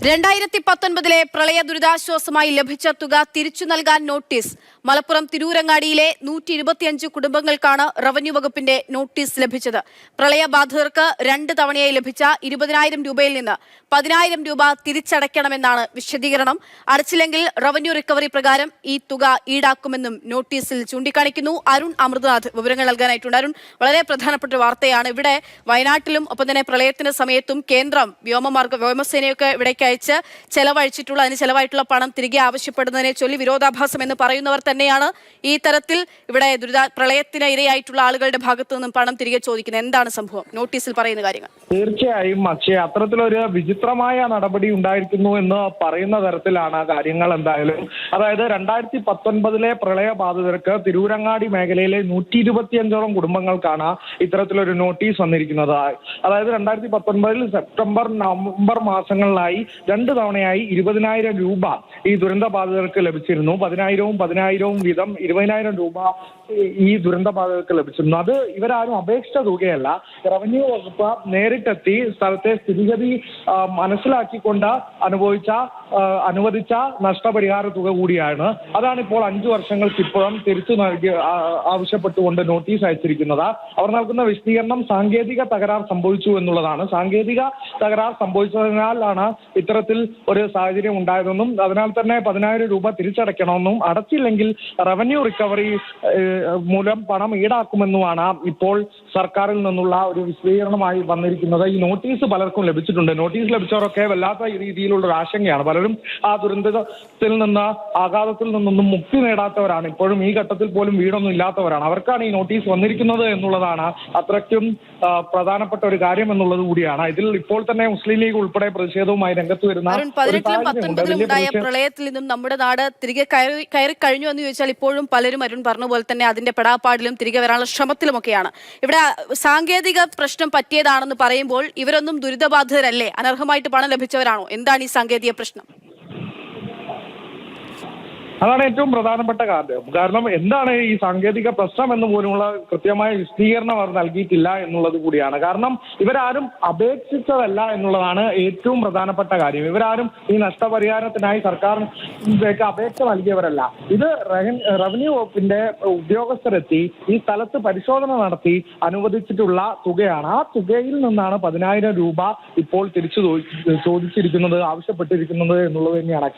2019 പ്രളയ ദുരിതാശ്വാസമായി ലഭിച്ച തുക തിരിച്ചു നൽകാൻ നോട്ടീസ്. മലപ്പുറം തിരൂരങ്ങാടിയിലെ 125 കുടുംബങ്ങൾക്കാണ് റവന്യൂ വകുപ്പിന്റെ നോട്ടീസ് ലഭിച്ചത്. പ്രളയബാധിതർക്ക് 2 തവണയായി ലഭിച്ച 20,000 രൂപയിൽ നിന്ന് 10,000 രൂപ തിരിച്ചടയ്ക്കണമെന്നാണ് വിശദീകരണം. അടച്ചില്ലെങ്കിൽ റവന്യൂ റിക്കവറി പ്രകാരം ഈ തുക ഈടാക്കുമെന്നും നോട്ടീസിൽ ചൂണ്ടിക്കാണിക്കുന്നു. അരുൺ അമൃതനാഥ് വിവരങ്ങൾ നൽകാനായിട്ടുണ്ട്. അരുൺ, വളരെ പ്രധാനപ്പെട്ട വാർത്തയാണ്. ഇവിടെ വയനാട്ടിലും ഒപ്പം തന്നെ പ്രളയത്തിന്റെ സമയത്തും കേന്ദ്രം വ്യോമസേനയൊക്കെ ഇവിടേക്ക് അയച്ച് ചെലവഴിച്ചിട്ടുള്ള അതിന് ചെലവായിട്ടുള്ള പണം തിരികെ ആവശ്യപ്പെടുന്നതിനെ ചൊല്ലി വിരോധാഭാസം എന്ന് പറയുന്നവർ തന്നെയാണ് ഈ തരത്തിൽ ഇവിടെ പ്രളയത്തിന് ഇരയായിട്ടുള്ള ആളുകളുടെ ഭാഗത്തു നിന്നും പണം തിരികെ ചോദിക്കുന്നത്. എന്താണ് സംഭവം? നോട്ടീസിൽ പറയുന്ന കാര്യങ്ങൾ. തീർച്ചയായും പക്ഷേ അത്തരത്തിലൊരു വിചിത്രമായ നടപടി ഉണ്ടായിരിക്കുന്നു എന്ന് പറയുന്ന തരത്തിലാണ് കാര്യങ്ങൾ. എന്തായാലും അതായത് 2019 പ്രളയബാധിതർക്ക് തിരൂരങ്ങാടി മേഖലയിലെ 125ഓളം കുടുംബങ്ങൾക്കാണ് ഇത്തരത്തിലൊരു നോട്ടീസ് വന്നിരിക്കുന്നത്. അതായത് 2019 സെപ്റ്റംബർ നവംബർ മാസങ്ങളിലായി 2 തവണയായി 20,000 രൂപ ഈ ദുരന്തബാധിതർക്ക് ലഭിച്ചിരുന്നു. 10,000 വീതം 20,000 രൂപ ഈ ദുരന്തബാധിതർക്ക് ലഭിച്ചിരുന്നു. അത് ഇവരാരും അപേക്ഷിച്ച തുകയല്ല. റവന്യൂ വകുപ്പ് നേരിട്ടെത്തി സ്ഥലത്തെ സ്ഥിതിഗതി മനസ്സിലാക്കിക്കൊണ്ട് അനുവദിച്ച നഷ്ടപരിഹാര തുക കൂടിയാണ്. അതാണ് ഇപ്പോൾ 5 വർഷങ്ങൾക്കിപ്പുറം തിരിച്ചു നൽകി ആവശ്യപ്പെട്ടുകൊണ്ട് നോട്ടീസ് അയച്ചിരിക്കുന്നത്. അവർ നൽകുന്ന വിശദീകരണം സാങ്കേതിക തകരാർ സംഭവിച്ചു എന്നുള്ളതാണ്. സാങ്കേതിക തകരാർ സംഭവിച്ചതിനാലാണ് ഇത്തരത്തിൽ ഒരു സാഹചര്യം ഉണ്ടായതെന്നും അതിനാൽ തന്നെ 10,000 രൂപ തിരിച്ചടയ്ക്കണമെന്നും അടച്ചില്ലെങ്കിൽ റവന്യൂ റിക്കവറി മൂലം പണം ഈടാക്കുമെന്നുമാണ് ഇപ്പോൾ സർക്കാരിൽ നിന്നുള്ള ഒരു വിശദീകരണമായി വന്നിരിക്കുന്നത്. ഈ നോട്ടീസ് പലർക്കും ലഭിച്ചിട്ടുണ്ട്. നോട്ടീസ് ലഭിച്ചവരൊക്കെ വല്ലാത്ത രീതിയിലുള്ള ഒരു ആശങ്കയാണ്. പലരും ആ ദുരന്തത്തിൽ നിന്ന് ആഘാതത്തിൽ നിന്നൊന്നും മുക്തി നേടാത്തവരാണ്. ഇപ്പോഴും ഈ ഘട്ടത്തിൽ പോലും വീടൊന്നും ഇല്ലാത്തവരാണ്. അവർക്കാണ് ഈ നോട്ടീസ് വന്നിരിക്കുന്നത് എന്നുള്ളതാണ് അത്രയ്ക്കും പ്രധാനപ്പെട്ട ഒരു കാര്യം എന്നുള്ളത് കൂടിയാണ്. ഇതിൽ ഇപ്പോൾ തന്നെ മുസ്ലിം ലീഗ് ഉൾപ്പെടെ പ്രതിഷേധവുമായി രംഗത്ത് വരുന്ന 2018-19 പ്രളയത്തിൽ നിന്നും നമ്മുടെ നാട് തിരികെ കയറി കഴിഞ്ഞു എന്ന് ചോദിച്ചാൽ ഇപ്പോഴും പലരും അരുൺ പറഞ്ഞ പോലെ തന്നെ അതിന്റെ പെടാപ്പാടിലും തിരികെ വരാനുള്ള ശ്രമത്തിലുമൊക്കെയാണ്. ഇവിടെ സാങ്കേതിക പ്രശ്നം പറ്റിയതാണെന്ന് പറയുമ്പോൾ ഇവരൊന്നും ദുരിതബാധിതരല്ലേ? അനർഹമായിട്ട് പണം ലഭിച്ചവരാണോ? എന്താണ് ഈ സാങ്കേതിക പ്രശ്നം? അതാണ് ഏറ്റവും പ്രധാനപ്പെട്ട കാര്യം. കാരണം എന്താണ് ഈ സാങ്കേതിക പ്രശ്നം എന്ന് പോലുമുള്ള കൃത്യമായ വിശദീകരണം അവർ നൽകിയിട്ടില്ല എന്നുള്ളത് കൂടിയാണ്. കാരണം ഇവരാരും അപേക്ഷിച്ചതല്ല എന്നുള്ളതാണ് ഏറ്റവും പ്രധാനപ്പെട്ട കാര്യം. ഇവരാരും ഈ നഷ്ടപരിഹാരത്തിനായി സർക്കാരിലേക്ക് അപേക്ഷ നൽകിയവരല്ല. ഇത് റവന്യൂ വകുപ്പിന്റെ ഉദ്യോഗസ്ഥരെത്തി ഈ സ്ഥലത്ത് പരിശോധന നടത്തി അനുവദിച്ചിട്ടുള്ള തുകയാണ്. ആ തുകയിൽ നിന്നാണ് 10,000 രൂപ ഇപ്പോൾ തിരിച്ചു ചോദിച്ചിരിക്കുന്നത്, ആവശ്യപ്പെട്ടിരിക്കുന്നത് എന്നുള്ളത് തന്നെയാണ്.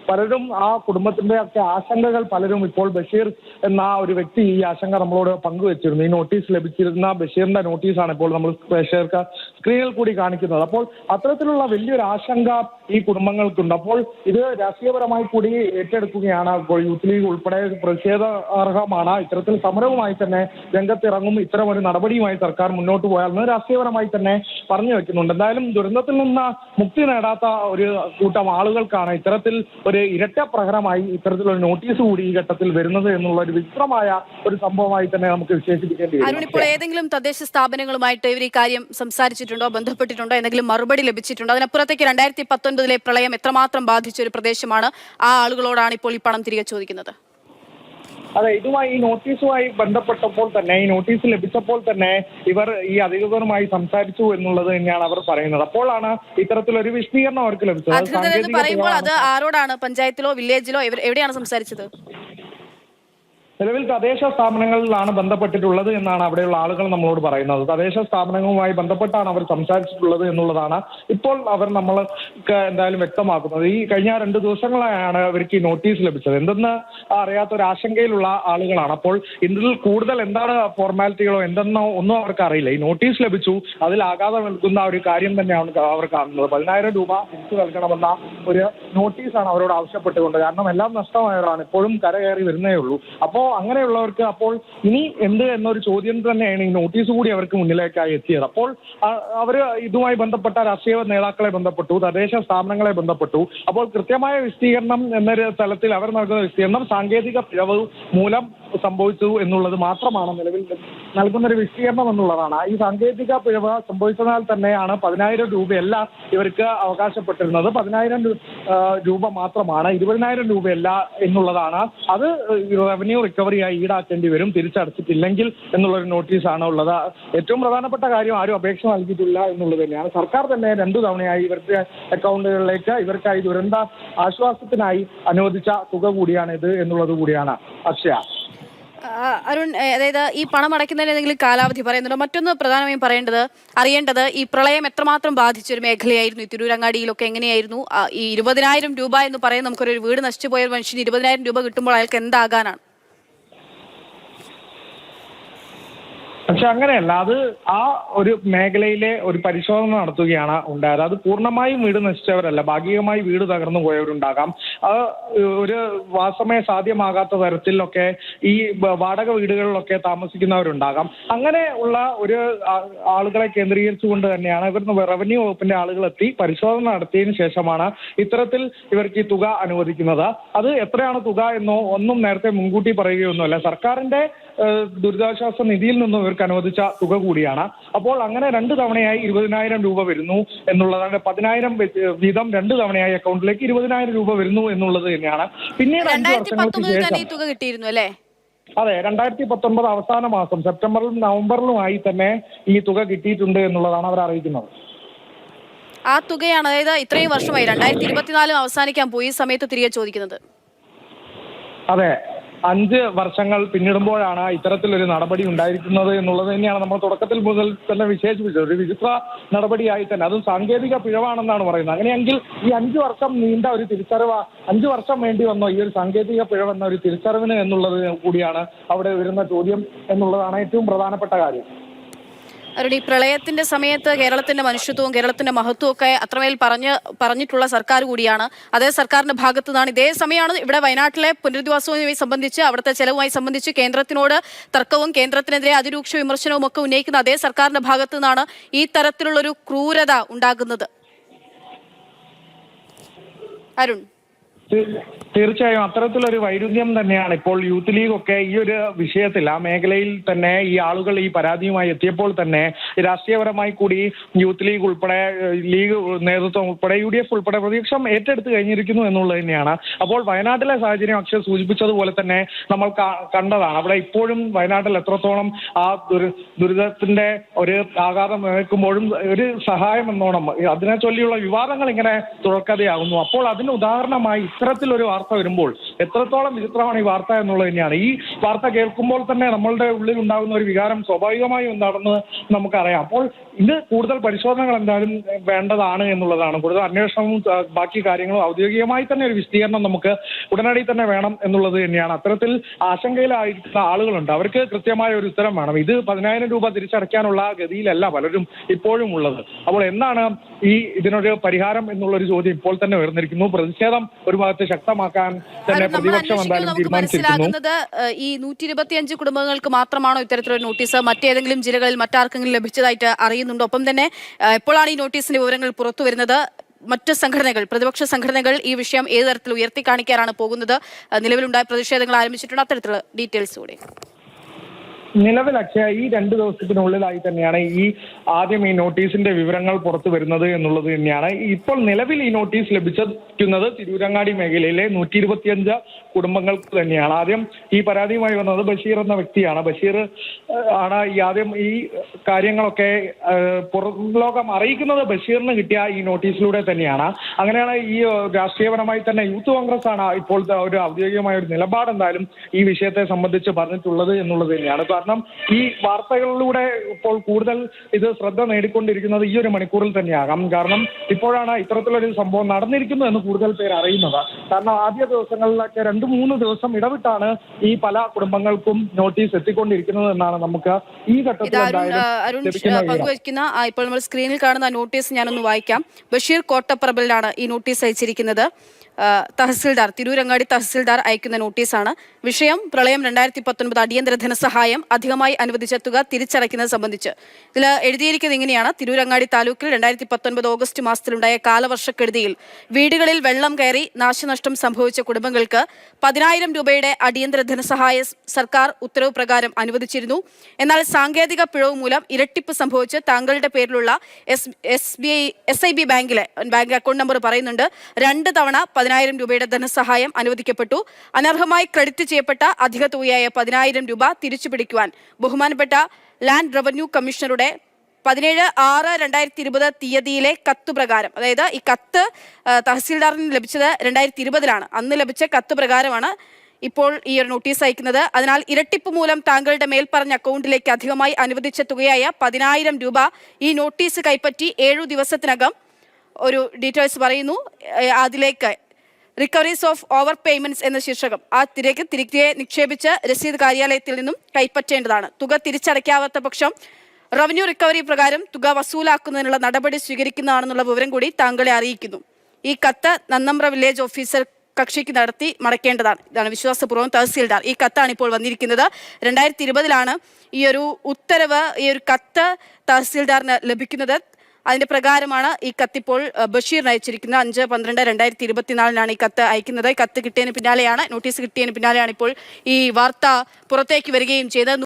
പലരും ആ കുടുംബത്തിന്റെ ഒക്കെ ആശങ്കകൾ പലരും ഇപ്പോൾ ബഷീർ എന്ന ഒരു വ്യക്തി ഈ ആശങ്ക നമ്മളോട് പങ്കുവച്ചിരുന്നു. ഈ നോട്ടീസ് ലഭിച്ചിരുന്ന ബഷീറിന്റെ നോട്ടീസാണ് ഇപ്പോൾ നമ്മൾ ബഷീർക്ക് സ്ക്രീനിൽ കൂടി കാണിക്കുന്നത്. അപ്പോൾ അത്തരത്തിലുള്ള വലിയൊരു ആശങ്ക ഈ കുടുംബങ്ങൾക്കുണ്ട്. അപ്പോൾ ഇത് രാഷ്ട്രീയപരമായി കൂടി ഏറ്റെടുക്കുകയാണ്. ഇപ്പോൾ യൂത്ത് ലീഗ് ഉൾപ്പെടെ പ്രതിഷേധാർഹമാണ്. ഇത്തരത്തിൽ സമരവുമായി തന്നെ രംഗത്തിറങ്ങും. ഇത്തരം ഒരു നടപടിയുമായി സർക്കാർ മുന്നോട്ട് പോയാൽ രാഷ്ട്രീയപരമായി തന്നെ പറഞ്ഞു വെക്കുന്നുണ്ട്. എന്തായാലും ദുരന്തത്തിൽ നിന്ന് മുക്തി നേടാത്ത ഒരു കൂട്ടം ആളുകൾക്കാണ് ഇത്തരത്തിൽ ഒരു ഇരട്ട പ്രഹരമായി ഇത്തരത്തിലൊരു നോട്ടീസ് കൂടി ഈ ഘട്ടത്തിൽ വരുന്നത് എന്നുള്ള ഒരു വിചിത്രമായ ഒരു സംഭവമായി തന്നെ നമുക്ക് വിശേഷിപ്പിക്കേണ്ടി വരും. ഇപ്പോൾ ഏതെങ്കിലും തദ്ദേശ സ്ഥാപനങ്ങളുമായിട്ട് ഇവർ ഈ കാര്യം സംസാരിച്ചിട്ടുണ്ടോ, ബന്ധപ്പെട്ടിട്ടുണ്ടോ, എന്തെങ്കിലും മറുപടി ലഭിച്ചിട്ടുണ്ടോ? അതിനപ്പുറത്തേക്ക് 2019 പ്രളയം എത്രമാത്രം ബാധിച്ച ഒരു പ്രദേശമാണ്? ആ ആളുകളോടാണ് ഇപ്പോൾ ഈ പണം തിരികെ ചോദിക്കുന്നത്. അതെ, ഇതുമായി ഈ നോട്ടീസുമായി ബന്ധപ്പെട്ടപ്പോൾ തന്നെ, ഈ നോട്ടീസ് ലഭിച്ചപ്പോൾ തന്നെ ഇവർ ഈ അധികൃതരുമായി സംസാരിച്ചു എന്നുള്ളത് തന്നെയാണ് അവർ പറയുന്നത്. അപ്പോഴാണ് ഇത്തരത്തിലൊരു വിശദീകരണം അവർക്ക് ലഭിച്ചത്. പറയുമ്പോൾ അത് ആരോടാണ്? പഞ്ചായത്തിലോ വില്ലേജിലോ എവിടെയാണ് സംസാരിച്ചത്? നിലവിൽ തദ്ദേശ സ്ഥാപനങ്ങളിലാണ് ബന്ധപ്പെട്ടിട്ടുള്ളത് എന്നാണ് അവിടെയുള്ള ആളുകൾ നമ്മളോട് പറയുന്നത്. തദ്ദേശ സ്ഥാപനങ്ങളുമായി ബന്ധപ്പെട്ടാണ് അവർ സംസാരിച്ചിട്ടുള്ളത് എന്നുള്ളതാണ് ഇപ്പോൾ അവർ നമ്മൾക്ക് എന്തായാലും വ്യക്തമാക്കുന്നത്. ഈ കഴിഞ്ഞ 2 ദിവസങ്ങളായാണ് അവർക്ക് ഈ നോട്ടീസ് ലഭിച്ചത്. എന്തെന്ന് അറിയാത്ത ഒരു ആശങ്കയിലുള്ള ആളുകളാണ്. അപ്പോൾ ഇതിൽ കൂടുതൽ എന്താണ് ഫോർമാലിറ്റികളോ എന്തെന്നോ ഒന്നും അവർക്ക് അറിയില്ല. ഈ നോട്ടീസ് ലഭിച്ചു, അതിൽ ആഘാതം നൽകുന്ന ഒരു കാര്യം തന്നെയാണ് അവർ കാണുന്നത്. 10,000 രൂപ തിരിച്ചു നൽകണമെന്ന ഒരു നോട്ടീസാണ് അവരോട് ആവശ്യപ്പെട്ടുകൊണ്ട്. കാരണം എല്ലാം നഷ്ടമായവരാണ്, ഇപ്പോഴും കരകയറി വരുന്നേ ഉള്ളൂ. അപ്പോൾ അങ്ങനെയുള്ളവർക്ക് അപ്പോൾ ഇനി എന്ത് എന്നൊരു ചോദ്യം തന്നെയാണ് ഈ നോട്ടീസ് കൂടി അവർക്ക് മുന്നിലേക്കായി എത്തിയത്. അപ്പോൾ അവർ ഇതുമായി ബന്ധപ്പെട്ട രാഷ്ട്രീയ നേതാക്കളെ ബന്ധപ്പെട്ടു, തദ്ദേശ സ്ഥാപനങ്ങളെ ബന്ധപ്പെട്ടു. അപ്പോൾ കൃത്യമായ വിശദീകരണം എന്നൊരു തലത്തിൽ അവർ നൽകുന്ന വിശദീകരണം സാങ്കേതിക പിഴവ് മൂലം സംഭവിച്ചു എന്നുള്ളത് മാത്രമാണ് നിലവിൽ നൽകുന്നൊരു വിശദീകരണം എന്നുള്ളതാണ്. ഈ സാങ്കേതിക പിഴവ് സംഭവിച്ചതിനാൽ തന്നെയാണ് 10,000 രൂപയല്ല ഇവർക്ക് അവകാശപ്പെട്ടിരുന്നത്. 10,000 രൂപ മാത്രമാണ്, 20,000 രൂപയല്ല എന്നുള്ളതാണ്. അത് റവന്യൂ റിക്കവറിയായി ഈടാക്കേണ്ടി വരും തിരിച്ചടച്ചിട്ടില്ലെങ്കിൽ എന്നുള്ളൊരു നോട്ടീസാണ് ഉള്ളത്. ഏറ്റവും പ്രധാനപ്പെട്ട കാര്യം ആരും അപേക്ഷ നൽകിയിട്ടില്ല എന്നുള്ളത് തന്നെയാണ്. സർക്കാർ തന്നെ 2 തവണയായി ഇവരുടെ അക്കൗണ്ടുകളിലേക്ക് ഇവർക്കായി ദുരന്ത ആശ്വാസത്തിനായി അനുവദിച്ച തുക കൂടിയാണ് ഇത് എന്നുള്ളത് കൂടിയാണ് അക്ഷയ. അരുൺ, അതായത് ഈ പണം അടയ്ക്കുന്നതിന് എന്തെങ്കിലും കാലാവധി പറയുന്നുണ്ടോ? മറ്റൊന്ന് പ്രധാനമായും അറിയേണ്ടത് ഈ പ്രളയം എത്രമാത്രം ബാധിച്ച ഒരു മേഖലയായിരുന്നു ഈ തിരൂരങ്ങാടിയിലൊക്കെ എങ്ങനെയായിരുന്നു? ഈ 20,000 രൂപ എന്ന് പറയുന്നത് നമുക്കൊരു വീട് നശിച്ചു പോയ മനുഷ്യന് 20,000 രൂപ കിട്ടുമ്പോൾ അയാൾക്ക് എന്താകാനാണ്? പക്ഷെ അങ്ങനെയല്ല, അത് ആ ഒരു മേഖലയിലെ ഒരു പരിശോധന നടത്തുകയാണ് ഉണ്ടായത്. അത് പൂർണ്ണമായും വീട് നശിച്ചവരല്ല, ഭാഗികമായി വീട് തകർന്നു പോയവരുണ്ടാകാം. അത് ഒരു വാസമയ സാധ്യമാകാത്ത തരത്തിലൊക്കെ ഈ വാടക വീടുകളിലൊക്കെ താമസിക്കുന്നവരുണ്ടാകാം. അങ്ങനെ ഉള്ള ഒരു ആളുകളെ കേന്ദ്രീകരിച്ചുകൊണ്ട് തന്നെയാണ് ഇവർ റവന്യൂ വകുപ്പിന്റെ ആളുകൾ എത്തി പരിശോധന നടത്തിയതിനു ശേഷമാണ് ഇത്തരത്തിൽ ഇവർക്ക് ഈ തുക അനുവദിക്കുന്നത്. അത് എത്രയാണ് തുക എന്നോ ഒന്നും നേരത്തെ മുൻകൂട്ടി പറയുകയൊന്നുമല്ല. സർക്കാരിന്റെ ദുരിതാശ്വാസ നിധിയിൽ നിന്നും ഇവർക്ക് അനുവദിച്ച തുക കൂടിയാണ്. അപ്പോൾ അങ്ങനെ 2 തവണയായി 20,000 രൂപ വരുന്നു എന്നുള്ളതാണ്. 10,000 വീതം 2 തവണയായി അക്കൗണ്ടിലേക്ക് 20,000 രൂപ വരുന്നു എന്നുള്ളത് തന്നെയാണ്. പിന്നീട് 5 വർഷങ്ങൾക്ക് ശേഷം തുക കിട്ടിയിരുന്നു അല്ലേ? അതെ, 2019 അവസാന മാസം സെപ്റ്റംബറിലും നവംബറിലുമായി തന്നെ ഈ തുക കിട്ടിയിട്ടുണ്ട് എന്നുള്ളതാണ് അവർ അറിയിക്കുന്നത്. ആ തുകയാണ്, അതായത് ഇത്രയും വർഷമായി 2024 അവസാനിക്കാൻ പോയി ഈ സമയത്ത് തിരികെ ചോദിക്കുന്നത്. അതെ, 5 വർഷങ്ങൾ പിന്നിടുമ്പോഴാണ് ഇത്തരത്തിലൊരു നടപടി ഉണ്ടായിരിക്കുന്നത് എന്നുള്ളത് തന്നെയാണ് നമ്മൾ തുടക്കത്തിൽ മുതൽ തന്നെ വിശേഷിപ്പിച്ചത്. ഒരു വിചിത്ര നടപടിയായി തന്നെ, അതും സാങ്കേതിക പിഴവാണെന്നാണ് പറയുന്നത്. അങ്ങനെയെങ്കിൽ ഈ 5 വർഷം നീണ്ട ഒരു തിരിച്ചറിവ്, 5 വർഷം വേണ്ടി വന്നോ ഈ ഒരു സാങ്കേതിക പിഴവെന്ന ഒരു തിരിച്ചറിവിന് എന്നുള്ളത് കൂടിയാണ് അവിടെ വരുന്ന ചോദ്യം എന്നുള്ളതാണ് ഏറ്റവും പ്രധാനപ്പെട്ട കാര്യം. അരുൺ, ഈ പ്രളയത്തിന്റെ സമയത്ത് കേരളത്തിന്റെ മനുഷ്യത്വവും കേരളത്തിന്റെ മഹത്വവും ഒക്കെ അത്രമേൽ പറഞ്ഞിട്ടുള്ള സർക്കാർ കൂടിയാണ്. അതേ സർക്കാരിന്റെ ഭാഗത്തു നിന്നാണ് ഇതേ സമയമാണ് ഇവിടെ വയനാട്ടിലെ പുനരധിവാസവുമായി സംബന്ധിച്ച് അവിടുത്തെ ചെലവുമായി സംബന്ധിച്ച് കേന്ദ്രത്തിനോട് തർക്കവും കേന്ദ്രത്തിനെതിരെ അതിരൂക്ഷ വിമർശനവും ഒക്കെ ഉന്നയിക്കുന്ന അതേ സർക്കാരിന്റെ ഭാഗത്തു നിന്നാണ് ഈ തരത്തിലുള്ളൊരു ക്രൂരത ഉണ്ടാകുന്നത്. അരുൺ, തീർച്ചയായും അത്തരത്തിലൊരു വൈരുദ്ധ്യം തന്നെയാണ് ഇപ്പോൾ യൂത്ത് ലീഗ് ഒക്കെ ഈ ഒരു വിഷയത്തിൽ, ആ മേഖലയിൽ തന്നെ ഈ ആളുകൾ ഈ പരാതിയുമായി എത്തിയപ്പോൾ തന്നെ രാഷ്ട്രീയപരമായി കൂടി യൂത്ത് ലീഗ് ഉൾപ്പെടെ, ലീഗ് നേതൃത്വം ഉൾപ്പെടെ, UDF ഉൾപ്പെടെ പ്രതിപക്ഷം ഏറ്റെടുത്ത് കഴിഞ്ഞിരിക്കുന്നു എന്നുള്ളത് തന്നെയാണ്. അപ്പോൾ വയനാട്ടിലെ സാഹചര്യം അക്ഷയ് സൂചിപ്പിച്ചതുപോലെ തന്നെ നമ്മൾ കണ്ടതാണ്. അവിടെ ഇപ്പോഴും വയനാട്ടിൽ എത്രത്തോളം ആ ദുരിതത്തിന്റെ ഒരു ആഘാതം ഏൽക്കുമ്പോഴും ഒരു സഹായം എന്നോണം അതിനെ ചൊല്ലിയുള്ള വിവാദങ്ങൾ ഇങ്ങനെ തുടർക്കഥയാകുന്നു. അപ്പോൾ അതിന് ഉദാഹരണമായി ഇത്തരത്തിലൊരു വാർത്ത വരുമ്പോൾ എത്രത്തോളം വിചിത്രമാണ് ഈ വാർത്ത എന്നുള്ളത് തന്നെയാണ്. ഈ വാർത്ത കേൾക്കുമ്പോൾ തന്നെ നമ്മളുടെ ഉള്ളിൽ ഉണ്ടാകുന്ന ഒരു വികാരം സ്വാഭാവികമായും എന്താണെന്ന് നമുക്കറിയാം. അപ്പോൾ ഇത് കൂടുതൽ പരിശോധനകൾ എന്തായാലും വേണ്ടതാണ് എന്നുള്ളതാണ്. കൂടുതൽ അന്വേഷണവും ബാക്കി കാര്യങ്ങളും ഔദ്യോഗികമായി തന്നെ ഒരു വിശദീകരണം നമുക്ക് ഉടനടി തന്നെ വേണം എന്നുള്ളത് തന്നെയാണ്. അത്തരത്തിൽ ആശങ്കയിലായിരിക്കുന്ന ആളുകളുണ്ട്, അവർക്ക് കൃത്യമായ ഒരു ഉത്തരം വേണം. ഇത് 10,000 രൂപ തിരിച്ചടയ്ക്കാനുള്ള ഗതിയിലല്ല പലരും ഇപ്പോഴും ഉള്ളത്. അപ്പോൾ എന്താണ് ഇതിനൊരു പരിഹാരം എന്നുള്ളൊരു ചോദ്യം ഇപ്പോൾ തന്നെ ഉയർന്നിരിക്കുന്നു. പ്രതിഷേധം ഒരു ഭാഗത്ത് ശക്തമാക്കാൻ തന്നെ പ്രതിപക്ഷം എന്തായാലും തീരുമാനിച്ചിരിക്കുന്നു. ഈ 125 കുടുംബങ്ങൾക്ക് മാത്രമാണോ ഇത്തരത്തിലൊരു നോട്ടീസ്? മറ്റേതെങ്കിലും ജില്ലകളിൽ മറ്റാർക്കെങ്കിലും ലഭിച്ചതായിട്ട് അറിയുന്നുണ്ടോ? ഒപ്പം തന്നെ എപ്പോഴാണ് ഈ നോട്ടീസിന്റെ വിവരങ്ങൾ പുറത്തു വരുന്നത്? മറ്റ് സംഘടനകൾ, പ്രതിപക്ഷ സംഘടനകൾ ഈ വിഷയം ഏത് തരത്തിൽ ഉയർത്തി കാണിക്കാനാണ് പോകുന്നത്? നിലവിലുണ്ടായ പ്രതിഷേധങ്ങൾ ആരംഭിച്ചിട്ടുണ്ട്, അത്തരത്തിലുള്ള ഡീറ്റെയിൽസ് കൂടി. നിലവിൽ അക്ഷയ ഈ 2 ദിവസത്തിനുള്ളിലായി തന്നെയാണ് ആദ്യം ഈ നോട്ടീസിന്റെ വിവരങ്ങൾ പുറത്തു വരുന്നത് എന്നുള്ളത് തന്നെയാണ്. ഇപ്പോൾ നിലവിൽ ഈ നോട്ടീസ് ലഭിച്ചിരിക്കുന്നത് തിരൂരങ്ങാടി മേഖലയിലെ 125 കുടുംബങ്ങൾക്ക് തന്നെയാണ്. ആദ്യം ഈ പരാതിയുമായി വന്നത് ബഷീർ എന്ന വ്യക്തിയാണ്. ബഷീർ ആണ് ആദ്യം ഈ കാര്യങ്ങളൊക്കെ പുറം ലോകം അറിയിക്കുന്നത്. ബഷീറിന് കിട്ടിയ ഈ നോട്ടീസിലൂടെ തന്നെയാണ്. അങ്ങനെയാണ് ഈ രാഷ്ട്രീയപരമായി തന്നെ യൂത്ത് കോൺഗ്രസ് ആണ് ഇപ്പോഴത്തെ ഒരു ഔദ്യോഗികമായ ഒരു നിലപാട് എന്തായാലും ഈ വിഷയത്തെ സംബന്ധിച്ച് പറഞ്ഞിട്ടുള്ളത് എന്നുള്ളത് തന്നെയാണ്. കാരണം ഈ വാർത്തകളിലൂടെ ഇപ്പോൾ കൂടുതൽ ഇത് ശ്രദ്ധ നേടിക്കൊണ്ടിരിക്കുന്നത് ഈ ഒരു മണിക്കൂറിൽ തന്നെയാകാം. കാരണം ഇപ്പോഴാണ് ഇത്തരത്തിലൊരു സംഭവം നടന്നിരിക്കുന്നു എന്ന് കൂടുതൽ പേര് അറിയുന്നത്. കാരണം ആദ്യ ദിവസങ്ങളിലൊക്കെ 2-3 ദിവസം ഇടവിട്ടാണ് ഈ പല കുടുംബങ്ങൾക്കും നോട്ടീസ് എത്തിക്കൊണ്ടിരിക്കുന്നത് എന്നാണ് നമുക്ക് ഈ ഘട്ടത്തിൽ പങ്കുവയ്ക്കുന്ന ഇപ്പോൾ നമ്മൾ സ്ക്രീനിൽ കാണുന്ന നോട്ടീസ് ഞാനൊന്ന് വായിക്കാം. ബഷീർ കോട്ടപ്പറമ്പിലാണ് ഈ നോട്ടീസ് അയച്ചിരിക്കുന്നത്. തഹസിൽദാർ, തിരൂരങ്ങാടി തഹസിൽദാർ അയക്കുന്ന നോട്ടീസാണ്. വിഷയം: പ്രളയം 2019 അടിയന്തര ധനസഹായം. അധികമായി അനുവദിച്ച തുക തിരിച്ചടയ്ക്കുന്നത് സംബന്ധിച്ച്. ഇതിൽ എഴുതിയിരിക്കുന്നത് ഇങ്ങനെയാണ്: തിരൂരങ്ങാടി താലൂക്കിൽ 2019 ഓഗസ്റ്റ് മാസത്തിലുണ്ടായ കാലവർഷക്കെടുതിയിൽ വീടുകളിൽ വെള്ളം കയറി നാശനഷ്ടം സംഭവിച്ച കുടുംബങ്ങൾക്ക് 10,000 രൂപയുടെ അടിയന്തര ധനസഹായം സർക്കാർ ഉത്തരവ് പ്രകാരം അനുവദിച്ചിരുന്നു. എന്നാൽ സാങ്കേതിക പിഴവ് മൂലം ഇരട്ടിപ്പ് സംഭവിച്ച് താങ്കളുടെ പേരിലുള്ള SIB ബാങ്കിലെ ബാങ്ക് അക്കൗണ്ട് നമ്പർ പറയുന്നുണ്ട് 2 തവണ 10,000 രൂപയുടെ ധനസഹായം അനുവദിക്കപ്പെട്ടു. അനർഹമായി ക്രെഡിറ്റ് ചെയ്യപ്പെട്ട അധിക തുകയായ 10,000 രൂപ തിരിച്ചുപിടിക്കുവാൻ ബഹുമാനപ്പെട്ട ലാൻഡ് റവന്യൂ കമ്മീഷണറുടെ 17/6/2020 തീയതിയിലെ കത്ത് പ്രകാരം, അതായത് ഈ കത്ത് തഹസീൽദാറിന് ലഭിച്ചത് 2020-ലാണ്. അന്ന് ലഭിച്ച കത്ത് പ്രകാരമാണ് ഇപ്പോൾ ഈ ഒരു നോട്ടീസ് അയക്കുന്നത്. അതിനാൽ ഇരട്ടിപ്പ് മൂലം താങ്കളുടെ മേൽപ്പറഞ്ഞ അക്കൗണ്ടിലേക്ക് അധികമായി അനുവദിച്ച തുകയായ 10,000 രൂപ ഈ നോട്ടീസ് കൈപ്പറ്റി 7 ദിവസത്തിനകം ഒരു ഡീറ്റെയിൽസ് പറയുന്നു. അതിലേക്ക് റിക്കവറീസ് ഓഫ് ഓവർ പേയ്മെന്റ്സ് എന്ന ശീർഷകം ആ തിരികെ നിക്ഷേപിച്ച് രസീത് കാര്യാലയത്തിൽ നിന്നും കൈപ്പറ്റേണ്ടതാണ്. തുക തിരിച്ചടയ്ക്കാത്ത പക്ഷം റവന്യൂ റിക്കവറി പ്രകാരം തുക വസൂലാക്കുന്നതിനുള്ള നടപടി സ്വീകരിക്കുന്നതാണെന്നുള്ള വിവരം കൂടി താങ്കളെ അറിയിക്കുന്നു. ഈ കത്ത് നന്നമ്പ്ര വില്ലേജ് ഓഫീസർ കക്ഷിക്ക് നടത്തി മടക്കേണ്ടതാണ്. ഇതാണ് വിശ്വാസപൂർവ്വം തഹസീൽദാർ. ഈ കത്താണ് ഇപ്പോൾ വന്നിരിക്കുന്നത്. 2020-ലാണ് ഈ ഒരു ഉത്തരവ്, ഈ ഒരു കത്ത് തഹസീൽദാറിന് ലഭിക്കുന്നത്. അതിന്റെ പ്രകാരമാണ് ഈ കത്തിപ്പോൾ ബഷീറിന് അയച്ചിരിക്കുന്നത്. 5/12/2024 ഈ കത്ത് അയക്കുന്നത്. കത്ത് കിട്ടിയതിന് പിന്നാലെയാണ്, നോട്ടീസ് കിട്ടിയതിന് പിന്നാലെയാണ് ഇപ്പോൾ ഈ വാർത്ത പുറത്തേക്ക് വരികയും ചെയ്തത്.